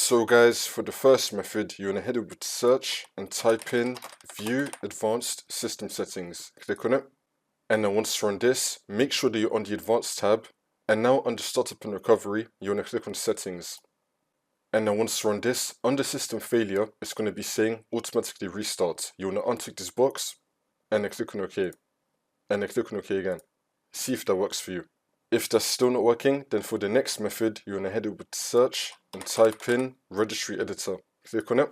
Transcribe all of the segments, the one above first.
So guys, for the first method, you're going to head over to search and type in View Advanced System Settings. Click on it. And then once you're on this, make sure that you're on the Advanced tab. And now under Startup and Recovery, you're going to click on Settings. And then once you're on this, under System Failure, it's going to be saying Automatically Restart. You want to untick this box and then click on OK. And then click on OK again. See if that works for you. If that's still not working, then for the next method, you're going to head over to search and type in registry editor. Click on it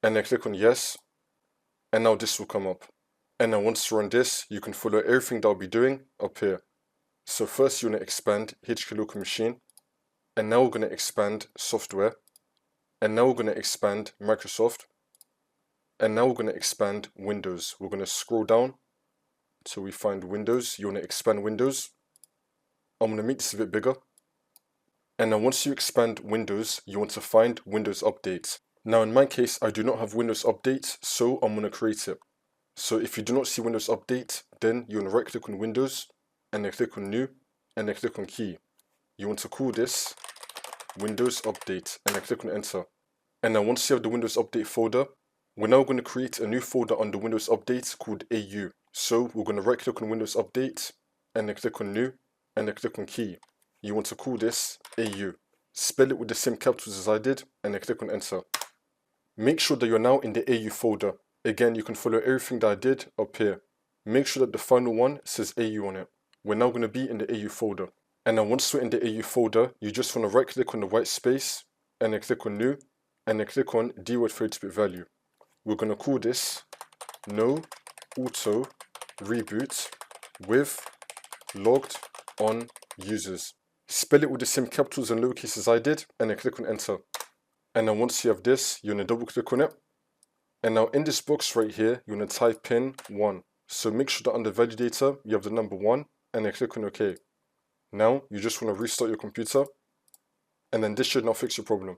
and then click on yes. And now this will come up. And then once you're on this, you can follow everything that I'll be doing up here. So first you're going to expand HK local machine. And now we're going to expand software. And now we're going to expand Microsoft. And now we're going to expand Windows. We're going to scroll down till we find Windows. You want to expand Windows. I'm going to make this a bit bigger. And then once you expand Windows, you want to find Windows Update. Now in my case, I do not have Windows Update, so I'm going to create it. So if you do not see Windows Update, then you want to right click on Windows, and then click on New, and then click on Key. You want to call this Windows Update, and then click on Enter. And then once you have the Windows Update folder, we're now going to create a new folder under Windows Update called AU. So we're going to right click on Windows Update, and then click on New, and then click on Key. You want to call this AU. Spell it with the same capitals as I did, and then click on Enter. Make sure that you're now in the AU folder. Again, you can follow everything that I did up here. Make sure that the final one says AU on it. We're now going to be in the AU folder. And then once we're in the AU folder, you just want to right click on the white space, and then click on New, and then click on dword 32-bit value. We're going to call this No Auto Reboot with Logged On Users. Spell it with the same capitals and lowercase as I did, and then click on Enter. And then once you have this, you're going to double click on it. And now in this box right here, you're going to type in 1. So make sure that under value data, you have the number 1, and then click on OK. Now, you just want to restart your computer, and then this should now fix your problem.